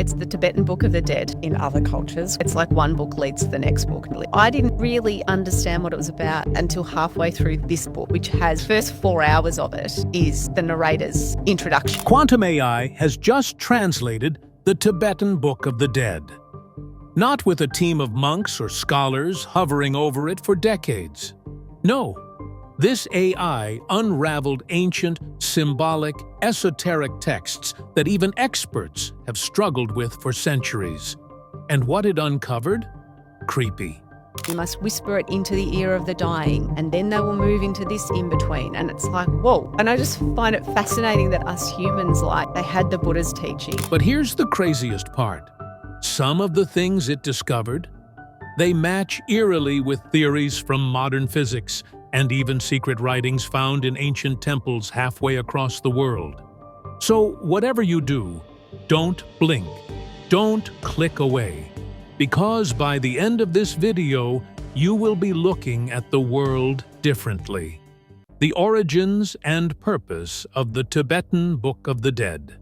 It's the Tibetan Book of the Dead. In other cultures, it's like one book leads to the next book. I didn't really understand what it was about until halfway through this book, which has first 4 hours of it is the narrator's introduction. Quantum AI has just translated the Tibetan Book of the Dead. Not with a team of monks or scholars hovering over it for decades. No, this AI unraveled ancient, symbolic, esoteric texts that even experts have struggled with for centuries. And what it uncovered? Creepy. You must whisper it into the ear of the dying, and then they will move into this in-between. And it's like, whoa. And I just find it fascinating that us humans, they had the Buddha's teaching. But here's the craziest part. Some of the things it discovered, they match eerily with theories from modern physics and even secret writings found in ancient temples halfway across the world. So whatever you do, don't blink. Don't click away. Because by the end of this video, you will be looking at the world differently. The origins and purpose of the Tibetan Book of the Dead.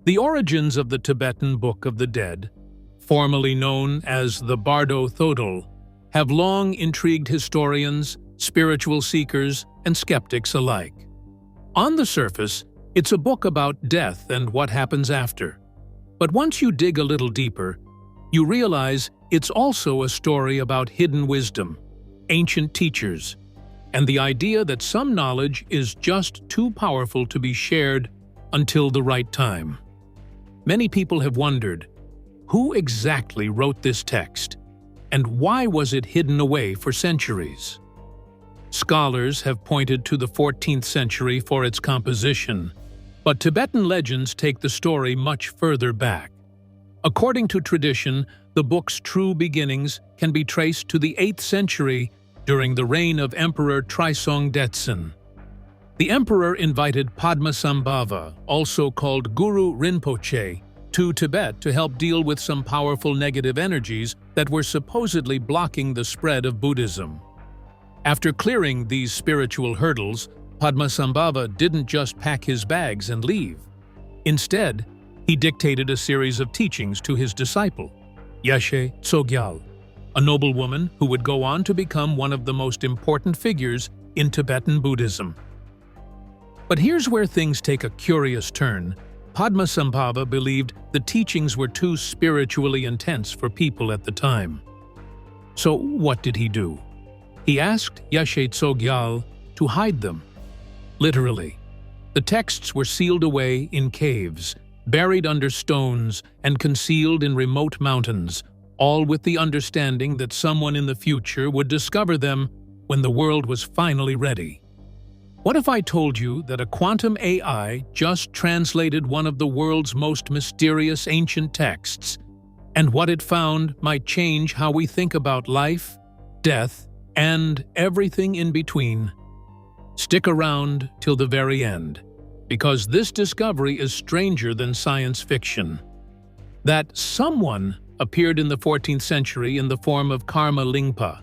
The origins of the Tibetan Book of the Dead, formerly known as the Bardo Thodol, have long intrigued historians, spiritual seekers, and skeptics alike. On the surface, it's a book about death and what happens after. But once you dig a little deeper, you realize it's also a story about hidden wisdom, ancient teachers, and the idea that some knowledge is just too powerful to be shared until the right time. Many people have wondered, who exactly wrote this text, and why was it hidden away for centuries? Scholars have pointed to the 14th century for its composition, but Tibetan legends take the story much further back. According to tradition, the book's true beginnings can be traced to the 8th century during the reign of Emperor Trisong Detsen. The emperor invited Padmasambhava, also called Guru Rinpoche, to Tibet to help deal with some powerful negative energies that were supposedly blocking the spread of Buddhism. After clearing these spiritual hurdles, Padmasambhava didn't just pack his bags and leave. Instead, he dictated a series of teachings to his disciple, Yeshe Tsogyal, a noblewoman who would go on to become one of the most important figures in Tibetan Buddhism. But here's where things take a curious turn. Padmasambhava believed the teachings were too spiritually intense for people at the time. So what did he do? He asked Yeshe Tsogyal to hide them. Literally, the texts were sealed away in caves, buried under stones, and concealed in remote mountains, all with the understanding that someone in the future would discover them when the world was finally ready. What if I told you that a quantum AI just translated one of the world's most mysterious ancient texts, and what it found might change how we think about life, death, and everything in between? Stick around till the very end, because this discovery is stranger than science fiction. That someone appeared in the 14th century in the form of Karma Lingpa,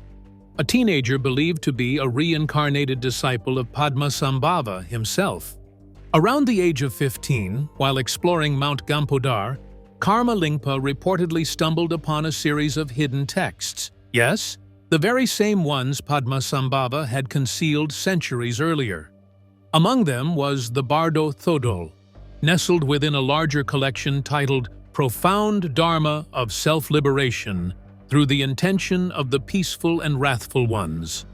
a teenager believed to be a reincarnated disciple of Padmasambhava himself. Around the age of 15, while exploring Mount Gampodar, Karma Lingpa reportedly stumbled upon a series of hidden texts. Yes, the very same ones Padmasambhava had concealed centuries earlier. Among them was the Bardo Thodol, nestled within a larger collection titled Profound Dharma of Self-Liberation through the Intention of the Peaceful and Wrathful Ones.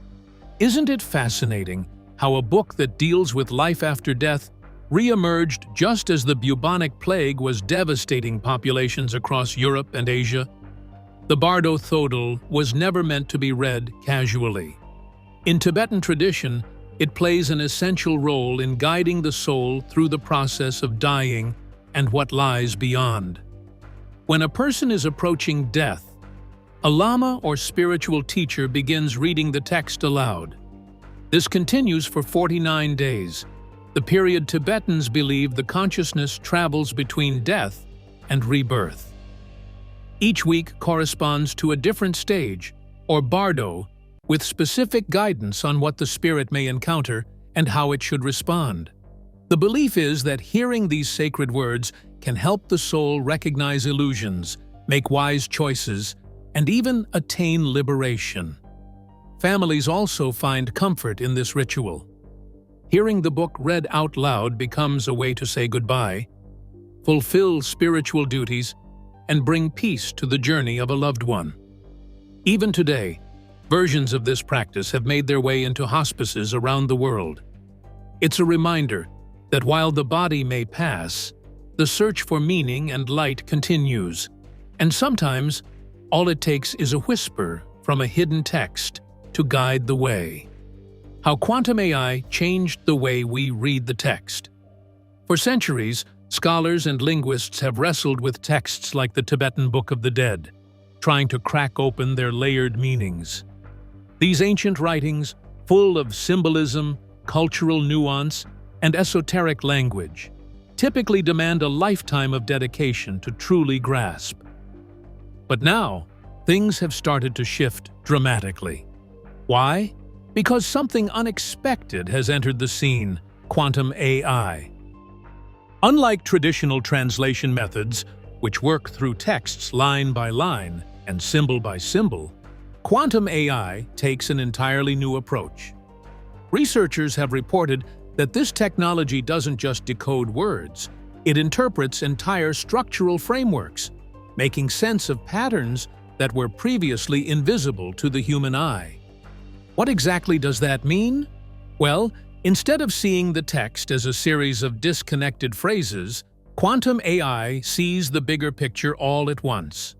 Isn't it fascinating how a book that deals with life after death re-emerged just as the bubonic plague was devastating populations across Europe and Asia? The Bardo Thodol was never meant to be read casually. In Tibetan tradition, it plays an essential role in guiding the soul through the process of dying and what lies beyond. When a person is approaching death, a lama or spiritual teacher begins reading the text aloud. This continues for 49 days, the period Tibetans believe the consciousness travels between death and rebirth. Each week corresponds to a different stage, or bardo, with specific guidance on what the spirit may encounter and how it should respond. The belief is that hearing these sacred words can help the soul recognize illusions, make wise choices, and even attain liberation. Families also find comfort in this ritual. Hearing the book read out loud becomes a way to say goodbye, fulfill spiritual duties, and bring peace to the journey of a loved one. Even today, versions of this practice have made their way into hospices around the world. It's a reminder that while the body may pass, the search for meaning and light continues, and sometimes all it takes is a whisper from a hidden text to guide the way. How quantum AI changed the way we read the text. For centuries, scholars and linguists have wrestled with texts like the Tibetan Book of the Dead, trying to crack open their layered meanings. These ancient writings, full of symbolism, cultural nuance, and esoteric language, typically demand a lifetime of dedication to truly grasp. But now, things have started to shift dramatically. Why? Because something unexpected has entered the scene: quantum AI. Unlike traditional translation methods, which work through texts line by line and symbol by symbol, quantum AI takes an entirely new approach. Researchers have reported that this technology doesn't just decode words, it interprets entire structural frameworks, making sense of patterns that were previously invisible to the human eye. What exactly does that mean? Well, instead of seeing the text as a series of disconnected phrases, quantum AI sees the bigger picture all at once.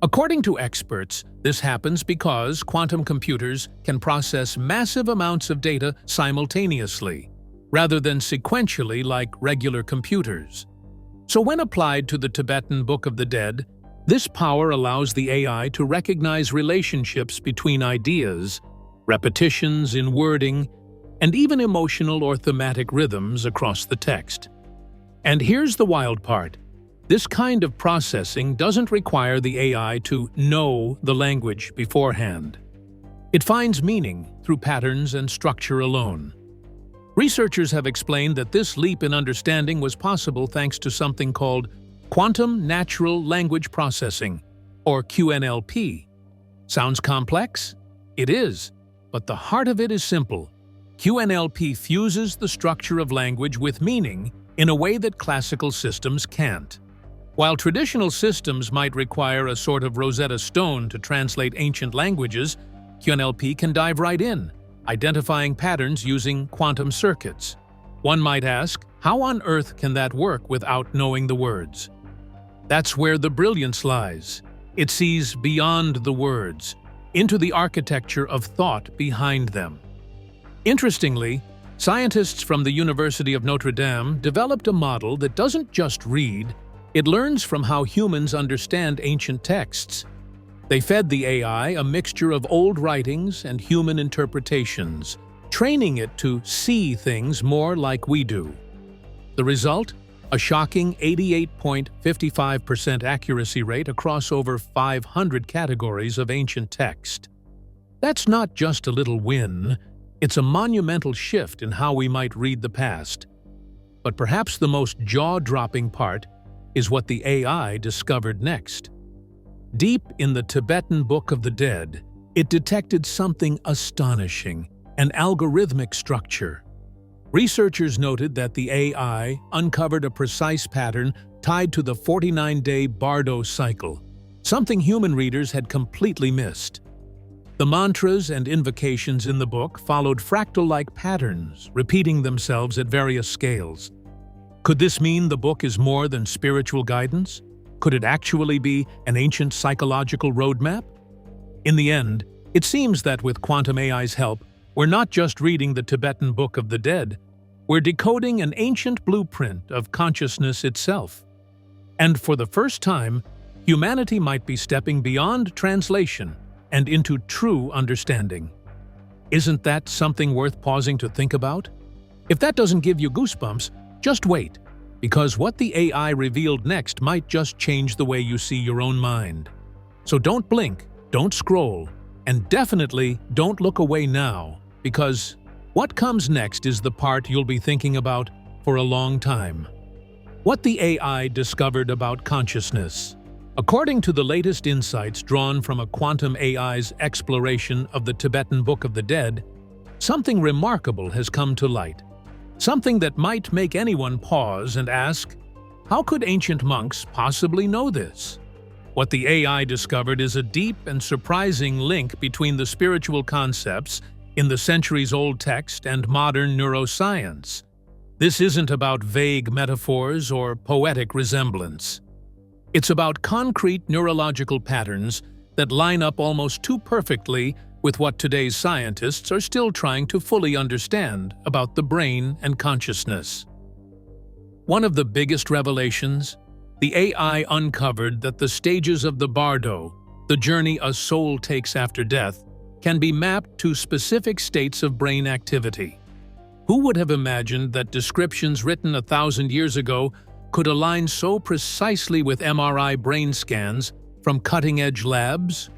According to experts, this happens because quantum computers can process massive amounts of data simultaneously, rather than sequentially like regular computers. So when applied to the Tibetan Book of the Dead, this power allows the AI to recognize relationships between ideas, repetitions in wording, and even emotional or thematic rhythms across the text. And here's the wild part. This kind of processing doesn't require the AI to know the language beforehand. It finds meaning through patterns and structure alone. Researchers have explained that this leap in understanding was possible thanks to something called quantum natural language processing, or QNLP. Sounds complex? It is, but the heart of it is simple. QNLP fuses the structure of language with meaning in a way that classical systems can't. While traditional systems might require a sort of Rosetta Stone to translate ancient languages, QNLP can dive right in, identifying patterns using quantum circuits. One might ask, how on earth can that work without knowing the words? That's where the brilliance lies. It sees beyond the words, into the architecture of thought behind them. Interestingly, scientists from the University of Notre Dame developed a model that doesn't just read, it learns from how humans understand ancient texts. They fed the AI a mixture of old writings and human interpretations, training it to see things more like we do. The result? A shocking 88.55% accuracy rate across over 500 categories of ancient text. That's not just a little win, it's a monumental shift in how we might read the past. But perhaps the most jaw-dropping part is what the AI discovered next. Deep in the Tibetan Book of the Dead, it detected something astonishing, an algorithmic structure. Researchers noted that the AI uncovered a precise pattern tied to the 49-day Bardo cycle, something human readers had completely missed. The mantras and invocations in the book followed fractal-like patterns, repeating themselves at various scales. Could this mean the book is more than spiritual guidance? Could it actually be an ancient psychological roadmap? In the end, it seems that with quantum AI's help, we're not just reading the Tibetan Book of the Dead, we're decoding an ancient blueprint of consciousness itself. And for the first time, humanity might be stepping beyond translation and into true understanding. Isn't that something worth pausing to think about? If that doesn't give you goosebumps, just wait, because what the AI revealed next might just change the way you see your own mind. So don't blink, don't scroll, and definitely don't look away now, because what comes next is the part you'll be thinking about for a long time. What the AI discovered about consciousness. According to the latest insights drawn from a quantum AI's exploration of the Tibetan Book of the Dead, something remarkable has come to light. Something that might make anyone pause and ask, how could ancient monks possibly know this? What the AI discovered is a deep and surprising link between the spiritual concepts in the centuries-old text and modern neuroscience. This isn't about vague metaphors or poetic resemblance. It's about concrete neurological patterns that line up almost too perfectly with what today's scientists are still trying to fully understand about the brain and consciousness. One of the biggest revelations, the AI uncovered that the stages of the bardo, the journey a soul takes after death, can be mapped to specific states of brain activity. Who would have imagined that descriptions written 1,000 years ago could align so precisely with MRI brain scans from cutting-edge labs?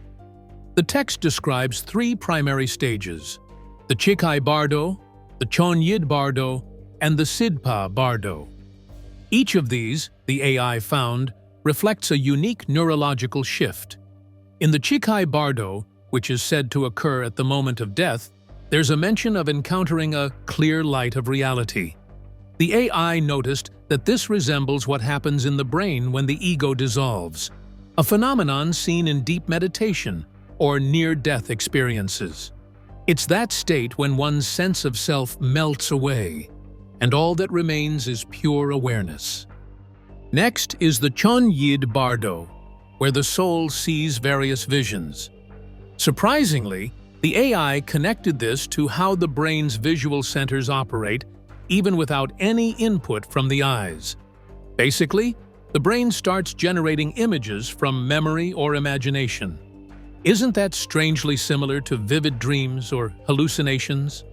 The text describes 3 primary stages: the Chikai Bardo, the Chonyid Bardo, and the Sidpa Bardo. Each of these, the AI found, reflects a unique neurological shift. In the Chikai Bardo, which is said to occur at the moment of death, there's a mention of encountering a clear light of reality. The AI noticed that this resembles what happens in the brain when the ego dissolves, a phenomenon seen in deep meditation or near-death experiences. It's that state when one's sense of self melts away, and all that remains is pure awareness. Next is the Chonyid Bardo, where the soul sees various visions. Surprisingly, the AI connected this to how the brain's visual centers operate even without any input from the eyes. Basically, the brain starts generating images from memory or imagination. Isn't that strangely similar to vivid dreams or hallucinations?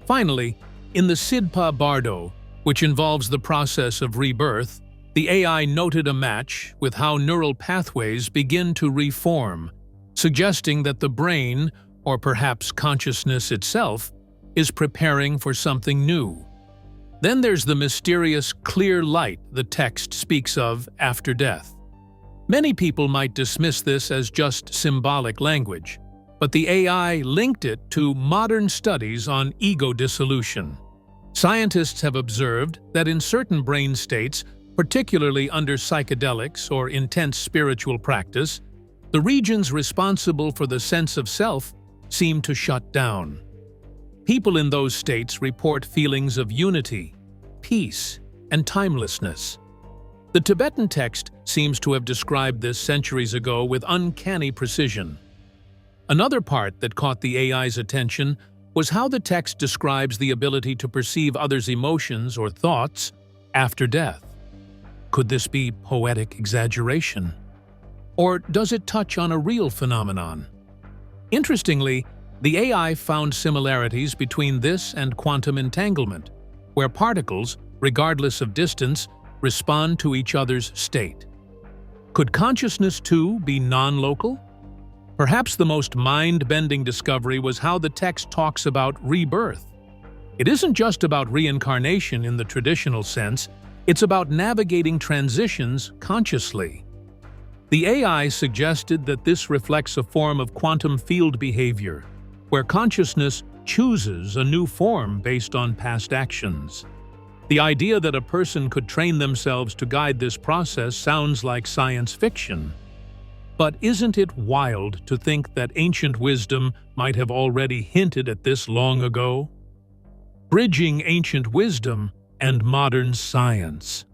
Finally, in the Sidpa Bardo, which involves the process of rebirth, the AI noted a match with how neural pathways begin to reform, suggesting that the brain, or perhaps consciousness itself, is preparing for something new. Then there's the mysterious clear light the text speaks of after death. Many people might dismiss this as just symbolic language, but the AI linked it to modern studies on ego dissolution. Scientists have observed that in certain brain states, particularly under psychedelics or intense spiritual practice, the regions responsible for the sense of self seem to shut down. People in those states report feelings of unity, peace, and timelessness. The Tibetan text seems to have described this centuries ago with uncanny precision. Another part that caught the AI's attention was how the text describes the ability to perceive others' emotions or thoughts after death. Could this be poetic exaggeration? Or does it touch on a real phenomenon? Interestingly, the AI found similarities between this and quantum entanglement, where particles, regardless of distance, respond to each other's state. Could consciousness, too, be non-local? Perhaps the most mind-bending discovery was how the text talks about rebirth. It isn't just about reincarnation in the traditional sense, it's about navigating transitions consciously. The AI suggested that this reflects a form of quantum field behavior, where consciousness chooses a new form based on past actions. The idea that a person could train themselves to guide this process sounds like science fiction. But isn't it wild to think that ancient wisdom might have already hinted at this long ago? Bridging ancient wisdom and modern science.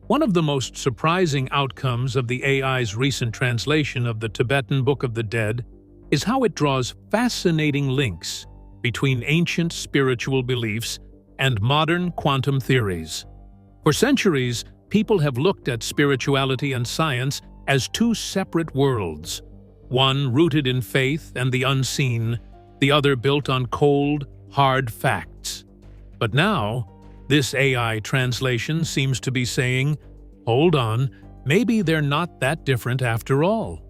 One of the most surprising outcomes of the AI's recent translation of the Tibetan Book of the Dead is how it draws fascinating links between ancient spiritual beliefs and modern quantum theories. For centuries, people have looked at spirituality and science as 2 separate worlds, one rooted in faith and the unseen, the other built on cold, hard facts. But now, this AI translation seems to be saying, hold on, maybe they're not that different after all.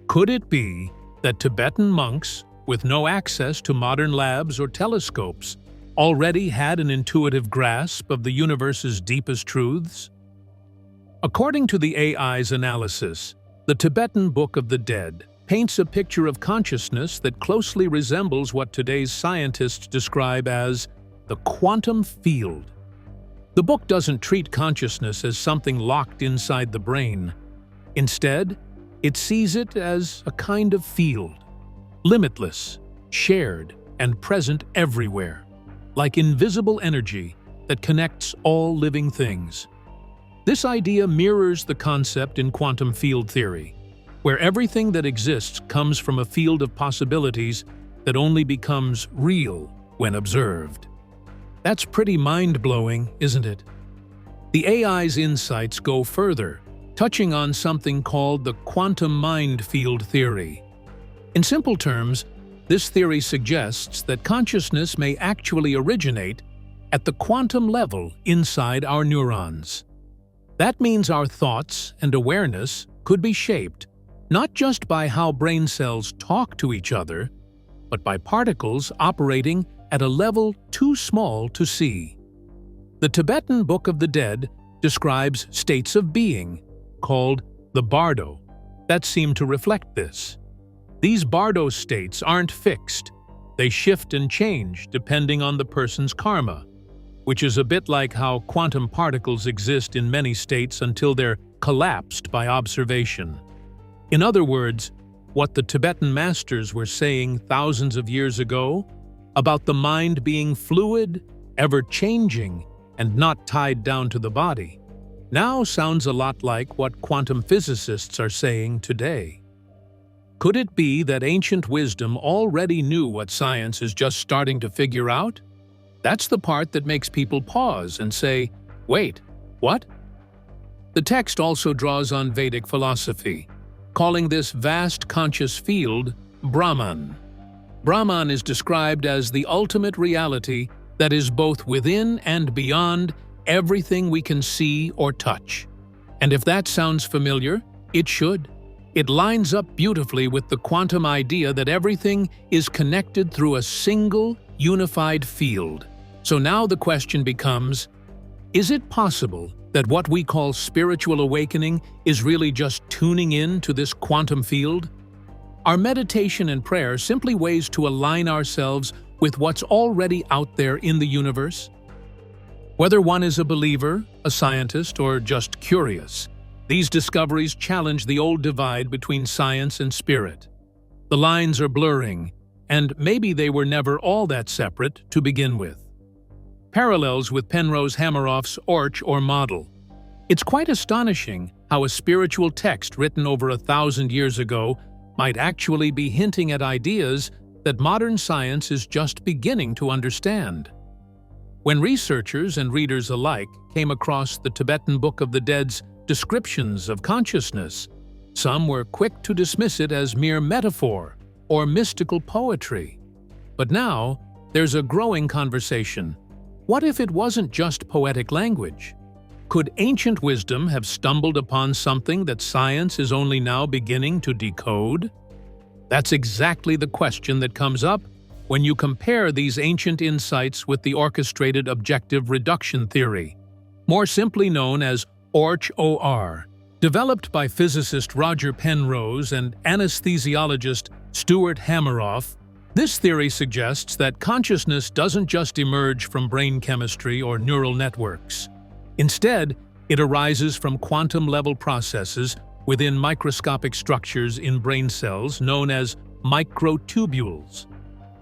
Could it be that Tibetan monks, with no access to modern labs or telescopes, already had an intuitive grasp of the universe's deepest truths? According to the AI's analysis, the Tibetan Book of the Dead paints a picture of consciousness that closely resembles what today's scientists describe as the quantum field. The book doesn't treat consciousness as something locked inside the brain. Instead, it sees it as a kind of field, limitless, shared, and present everywhere, like invisible energy that connects all living things. This idea mirrors the concept in quantum field theory, where everything that exists comes from a field of possibilities that only becomes real when observed. That's pretty mind-blowing, isn't it? The AI's insights go further, touching on something called the quantum mind field theory. In simple terms, this theory suggests that consciousness may actually originate at the quantum level inside our neurons. That means our thoughts and awareness could be shaped not just by how brain cells talk to each other, but by particles operating at a level too small to see. The Tibetan Book of the Dead describes states of being, called the bardo, that seem to reflect this. These bardo states aren't fixed. They shift and change depending on the person's karma, which is a bit like how quantum particles exist in many states until they're collapsed by observation. In other words, what the Tibetan masters were saying thousands of years ago about the mind being fluid, ever-changing, and not tied down to the body, now sounds a lot like what quantum physicists are saying today. Could it be that ancient wisdom already knew what science is just starting to figure out? That's the part that makes people pause and say, wait, what? The text also draws on Vedic philosophy, calling this vast conscious field Brahman. Brahman is described as the ultimate reality that is both within and beyond everything we can see or touch. And if that sounds familiar, it should. It lines up beautifully with the quantum idea that everything is connected through a single, unified field. So now the question becomes, is it possible that what we call spiritual awakening is really just tuning in to this quantum field? Are meditation and prayer simply ways to align ourselves with what's already out there in the universe? Whether one is a believer, a scientist, or just curious, these discoveries challenge the old divide between science and spirit. The lines are blurring, and maybe they were never all that separate to begin with. Parallels with Penrose Hameroff's Orch-OR model. It's quite astonishing how a spiritual text written over 1,000 years ago might actually be hinting at ideas that modern science is just beginning to understand. When researchers and readers alike came across the Tibetan Book of the Dead's descriptions of consciousness, some were quick to dismiss it as mere metaphor or mystical poetry. But now, there's a growing conversation. What if it wasn't just poetic language? Could ancient wisdom have stumbled upon something that science is only now beginning to decode? That's exactly the question that comes up when you compare these ancient insights with the orchestrated objective reduction theory, more simply known as Orch-OR. Developed by physicist Roger Penrose and anesthesiologist Stuart Hameroff, this theory suggests that consciousness doesn't just emerge from brain chemistry or neural networks. Instead, it arises from quantum-level processes within microscopic structures in brain cells known as microtubules.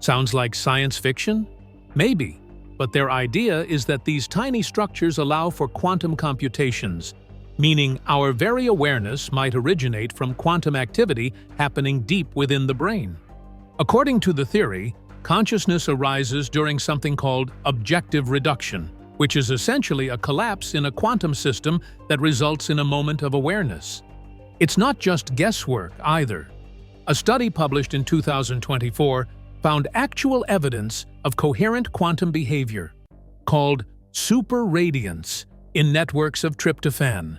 Sounds like science fiction? Maybe, but their idea is that these tiny structures allow for quantum computations, meaning our very awareness might originate from quantum activity happening deep within the brain. According to the theory, consciousness arises during something called objective reduction, which is essentially a collapse in a quantum system that results in a moment of awareness. It's not just guesswork either. A study published in 2024 found actual evidence of coherent quantum behavior, called superradiance, in networks of tryptophan,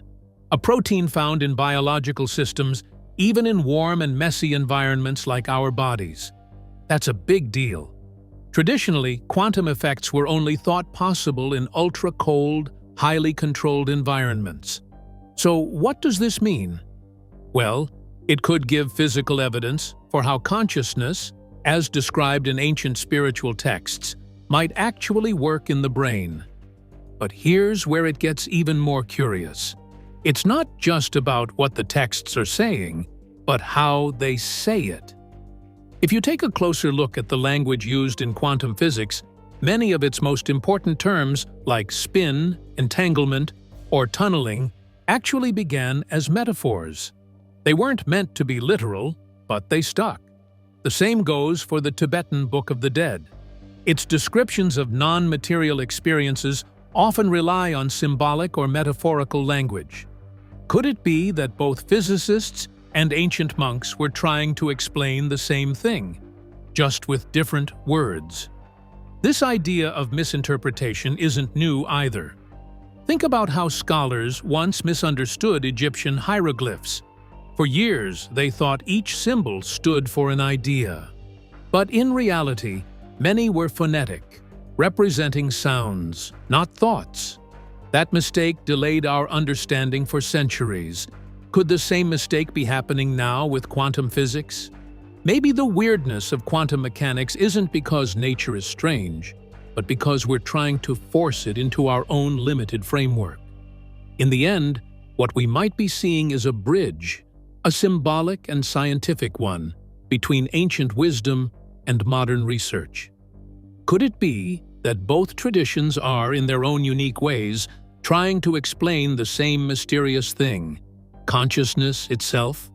a protein found in biological systems even in warm and messy environments like our bodies. That's a big deal. Traditionally, quantum effects were only thought possible in ultra-cold, highly controlled environments. So what does this mean? Well, it could give physical evidence for how consciousness, as described in ancient spiritual texts, might actually work in the brain. But here's where it gets even more curious. It's not just about what the texts are saying, but how they say it. If you take a closer look at the language used in quantum physics, many of its most important terms, like spin, entanglement, or tunneling, actually began as metaphors. They weren't meant to be literal, but they stuck. The same goes for the Tibetan Book of the Dead. Its descriptions of non-material experiences often rely on symbolic or metaphorical language. Could it be that both physicists and ancient monks were trying to explain the same thing, just with different words? This idea of misinterpretation isn't new either. Think about how scholars once misunderstood Egyptian hieroglyphs. For years, they thought each symbol stood for an idea. But in reality, many were phonetic, representing sounds, not thoughts. That mistake delayed our understanding for centuries. Could the same mistake be happening now with quantum physics? Maybe the weirdness of quantum mechanics isn't because nature is strange, but because we're trying to force it into our own limited framework. In the end, what we might be seeing is a bridge, a symbolic and scientific one, between ancient wisdom and modern research. Could it be that both traditions are, in their own unique ways, trying to explain the same mysterious thing, consciousness itself?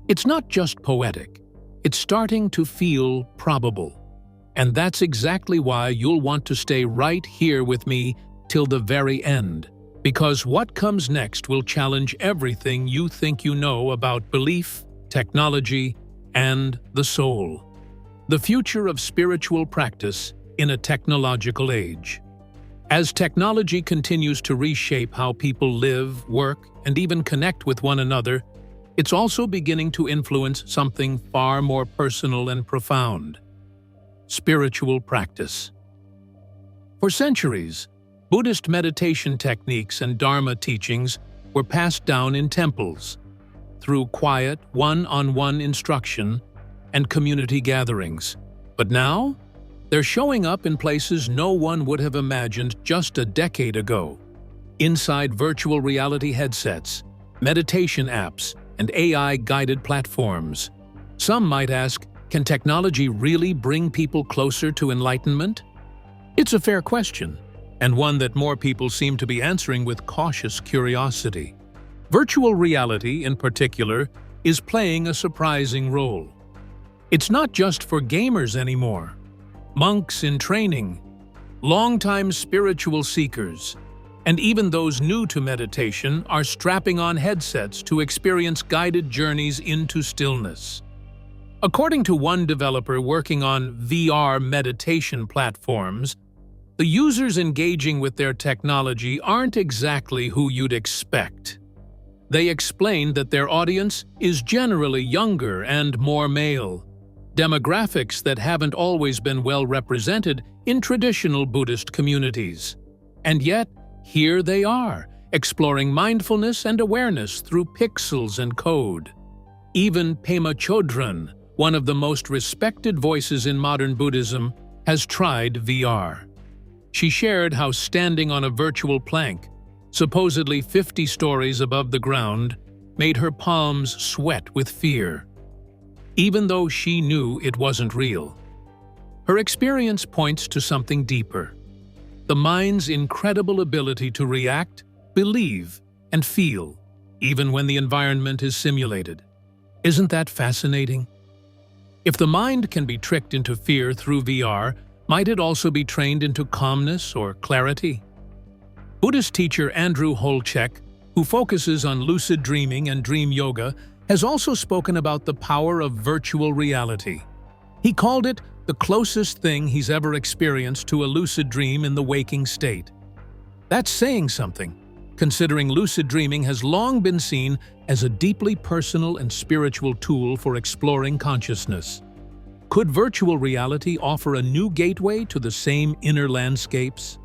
It's not just poetic. It's starting to feel probable. And that's exactly why you'll want to stay right here with me till the very end. Because what comes next will challenge everything you think you know about belief, technology, and the soul. The future of spiritual practice in a technological age. As technology continues to reshape how people live, work, and even connect with one another, it's also beginning to influence something far more personal and profound: spiritual practice. For centuries, Buddhist meditation techniques and Dharma teachings were passed down in temples, through quiet, one-on-one instruction and community gatherings. But now, they're showing up in places no one would have imagined just a decade ago. Inside virtual reality headsets, meditation apps, and AI-guided platforms. Some might ask, can technology really bring people closer to enlightenment? It's a fair question, and one that more people seem to be answering with cautious curiosity. Virtual reality, in particular, is playing a surprising role. It's not just for gamers anymore. Monks in training, longtime spiritual seekers, and even those new to meditation are strapping on headsets to experience guided journeys into stillness. According to one developer working on VR meditation platforms, the users engaging with their technology aren't exactly who you'd expect. They explained that their audience is generally younger and more male, demographics that haven't always been well represented in traditional Buddhist communities. And yet, here they are, exploring mindfulness and awareness through pixels and code. Even Pema Chodron, one of the most respected voices in modern Buddhism, has tried VR. She shared how standing on a virtual plank, supposedly 50 stories above the ground, made her palms sweat with fear, even though she knew it wasn't real. Her experience points to something deeper: the mind's incredible ability to react, believe, and feel, even when the environment is simulated. Isn't that fascinating? If the mind can be tricked into fear through VR, might it also be trained into calmness or clarity? Buddhist teacher Andrew Holchek, who focuses on lucid dreaming and dream yoga, has also spoken about the power of virtual reality. He called it the closest thing he's ever experienced to a lucid dream in the waking state. That's saying something, considering lucid dreaming has long been seen as a deeply personal and spiritual tool for exploring consciousness. Could virtual reality offer a new gateway to the same inner landscapes?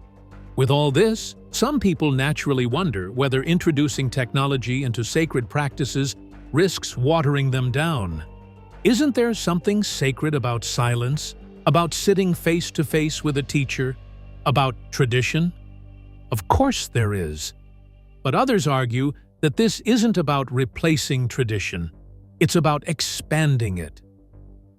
With all this, some people naturally wonder whether introducing technology into sacred practices risks watering them down. Isn't there something sacred about silence, about sitting face to face with a teacher, about tradition? Of course there is. But others argue that this isn't about replacing tradition. It's about expanding it.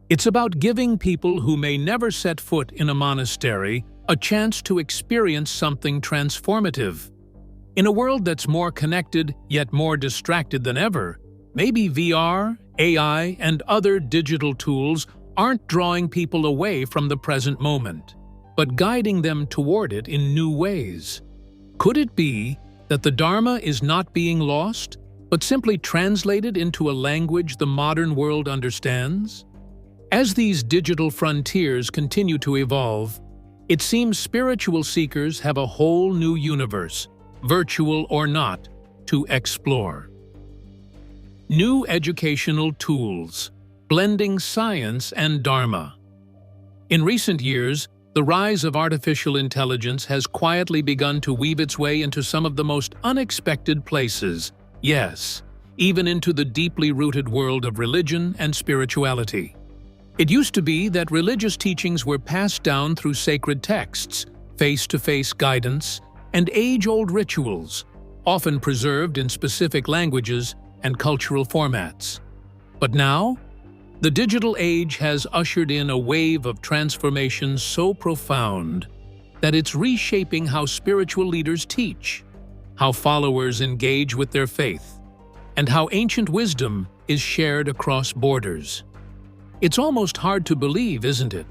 It's about giving people who may never set foot in a monastery a chance to experience something transformative. In a world that's more connected yet more distracted than ever, maybe VR, AI, and other digital tools aren't drawing people away from the present moment, but guiding them toward it in new ways. Could it be that the Dharma is not being lost, but simply translated into a language the modern world understands? As these digital frontiers continue to evolve, it seems spiritual seekers have a whole new universe, virtual or not, to explore. New educational tools, blending science and Dharma. In recent years, the rise of artificial intelligence has quietly begun to weave its way into some of the most unexpected places, yes, even into the deeply rooted world of religion and spirituality. It used to be that religious teachings were passed down through sacred texts, face-to-face guidance, and age-old rituals, often preserved in specific languages and cultural formats. But now, the digital age has ushered in a wave of transformation so profound that it's reshaping how spiritual leaders teach, how followers engage with their faith, and how ancient wisdom is shared across borders. It's almost hard to believe, isn't it?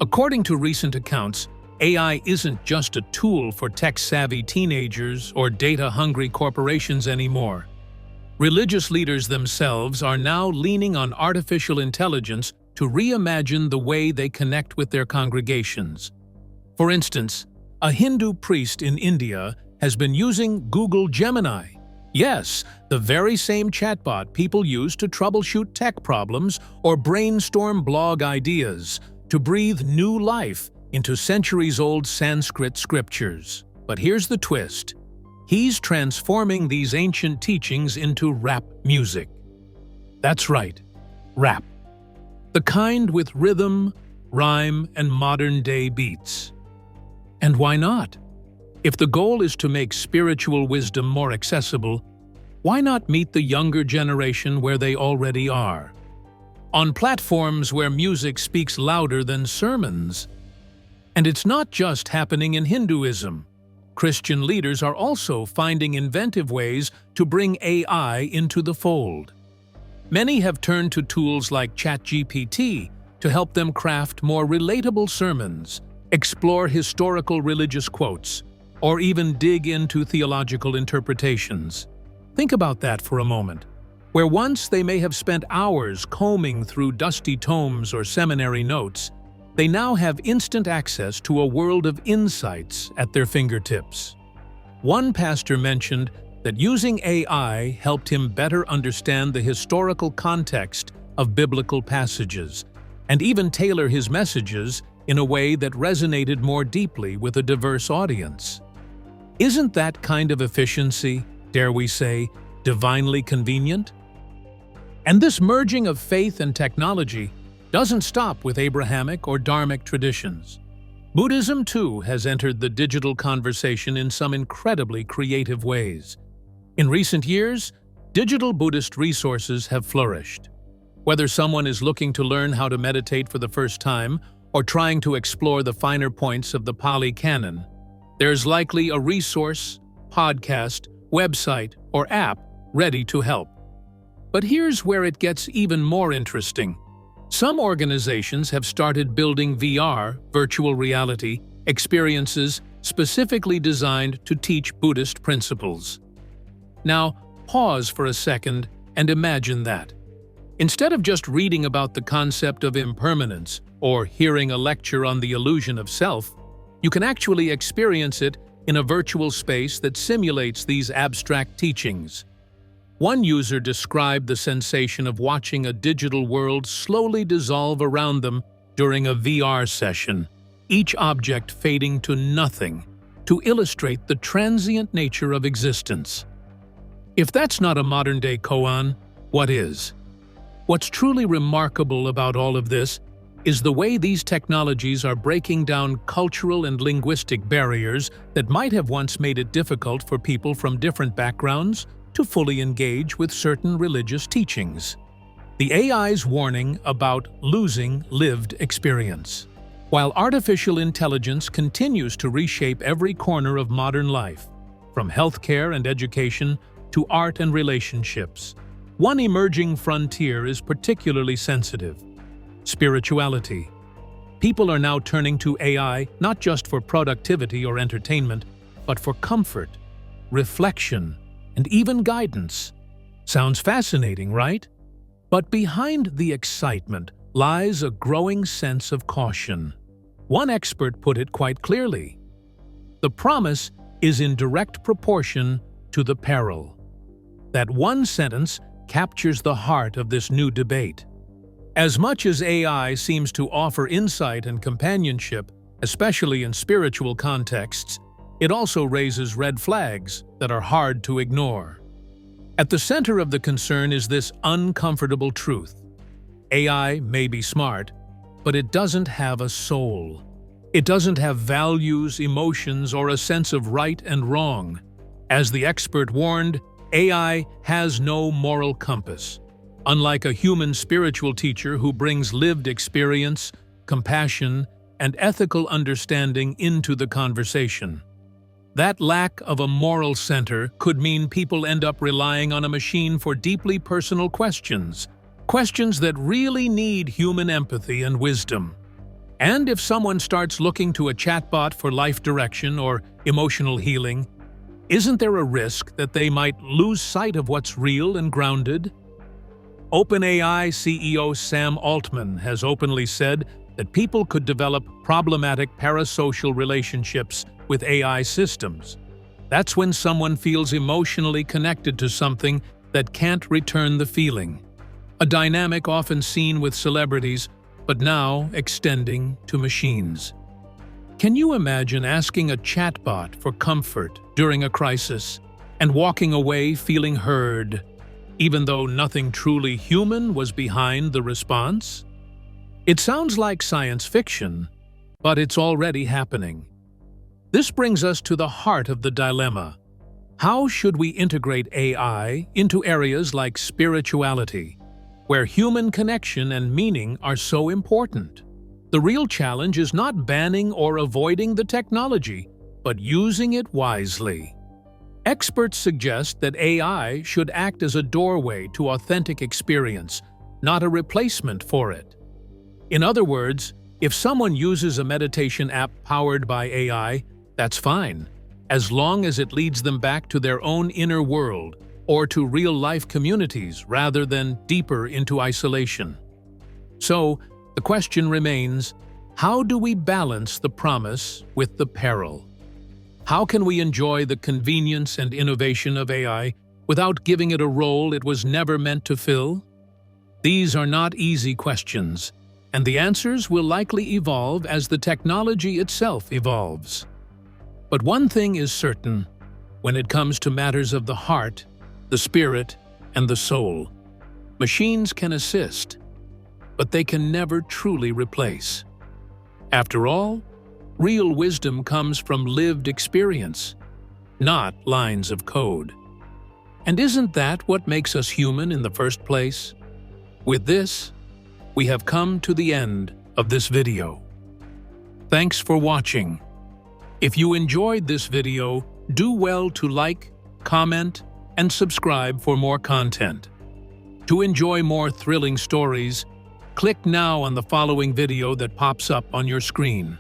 According to recent accounts, AI isn't just a tool for tech-savvy teenagers or data-hungry corporations anymore. Religious leaders themselves are now leaning on artificial intelligence to reimagine the way they connect with their congregations. For instance, a Hindu priest in India has been using Google Gemini. Yes, the very same chatbot people use to troubleshoot tech problems or brainstorm blog ideas, to breathe new life into centuries-old Sanskrit scriptures. But here's the twist. He's transforming these ancient teachings into rap music. That's right, rap. The kind with rhythm, rhyme, and modern-day beats. And why not? If the goal is to make spiritual wisdom more accessible, why not meet the younger generation where they already are? On platforms where music speaks louder than sermons. And it's not just happening in Hinduism. Christian leaders are also finding inventive ways to bring AI into the fold. Many have turned to tools like ChatGPT to help them craft more relatable sermons, explore historical religious quotes, or even dig into theological interpretations. Think about that for a moment. Where once they may have spent hours combing through dusty tomes or seminary notes, they now have instant access to a world of insights at their fingertips. One pastor mentioned that using AI helped him better understand the historical context of biblical passages, and even tailor his messages in a way that resonated more deeply with a diverse audience. Isn't that kind of efficiency, dare we say, divinely convenient? And this merging of faith and technology doesn't stop with Abrahamic or Dharmic traditions. Buddhism, too, has entered the digital conversation in some incredibly creative ways. In recent years, digital Buddhist resources have flourished. Whether someone is looking to learn how to meditate for the first time or trying to explore the finer points of the Pali Canon, there's likely a resource, podcast, website, or app ready to help. But here's where it gets even more interesting. Some organizations have started building VR, virtual reality, experiences specifically designed to teach Buddhist principles. Now, pause for a second and imagine that. Instead of just reading about the concept of impermanence or hearing a lecture on the illusion of self, you can actually experience it in a virtual space that simulates these abstract teachings. One user described the sensation of watching a digital world slowly dissolve around them during a VR session, each object fading to nothing, to illustrate the transient nature of existence. If that's not a modern-day koan, what is? What's truly remarkable about all of this is the way these technologies are breaking down cultural and linguistic barriers that might have once made it difficult for people from different backgrounds to fully engage with certain religious teachings. The AI's warning about losing lived experience. While artificial intelligence continues to reshape every corner of modern life, from healthcare and education to art and relationships, one emerging frontier is particularly sensitive: spirituality. People are now turning to AI not just for productivity or entertainment, but for comfort, reflection, and even guidance. Sounds fascinating, right? But behind the excitement lies a growing sense of caution. One expert put it quite clearly: the promise is in direct proportion to the peril. That one sentence captures the heart of this new debate. As much as AI seems to offer insight and companionship, especially in spiritual contexts, it also raises red flags that are hard to ignore. At the center of the concern is this uncomfortable truth: AI may be smart, but it doesn't have a soul. It doesn't have values, emotions, or a sense of right and wrong. As the expert warned, AI has no moral compass. Unlike a human spiritual teacher who brings lived experience, compassion, and ethical understanding into the conversation. That lack of a moral center could mean people end up relying on a machine for deeply personal questions that really need human empathy and wisdom. And if someone starts looking to a chatbot for life direction or emotional healing, isn't there a risk that they might lose sight of what's real and grounded? OpenAI CEO Sam Altman has openly said that people could develop problematic parasocial relationships with AI systems. That's when someone feels emotionally connected to something that can't return the feeling. A dynamic often seen with celebrities, but now extending to machines. Can you imagine asking a chatbot for comfort during a crisis and walking away feeling heard, even though nothing truly human was behind the response? It sounds like science fiction, but it's already happening. This brings us to the heart of the dilemma. How should we integrate AI into areas like spirituality, where human connection and meaning are so important? The real challenge is not banning or avoiding the technology, but using it wisely. Experts suggest that AI should act as a doorway to authentic experience, not a replacement for it. In other words, if someone uses a meditation app powered by AI, that's fine, as long as it leads them back to their own inner world or to real-life communities rather than deeper into isolation. So, the question remains, how do we balance the promise with the peril? How can we enjoy the convenience and innovation of AI without giving it a role it was never meant to fill? These are not easy questions, and the answers will likely evolve as the technology itself evolves. But one thing is certain: when it comes to matters of the heart, the spirit, and the soul, machines can assist, but they can never truly replace. After all, real wisdom comes from lived experience, not lines of code. And isn't that what makes us human in the first place? With this, we have come to the end of this video. Thanks for watching. If you enjoyed this video, do well to like, comment, and subscribe for more content. To enjoy more thrilling stories, click now on the following video that pops up on your screen.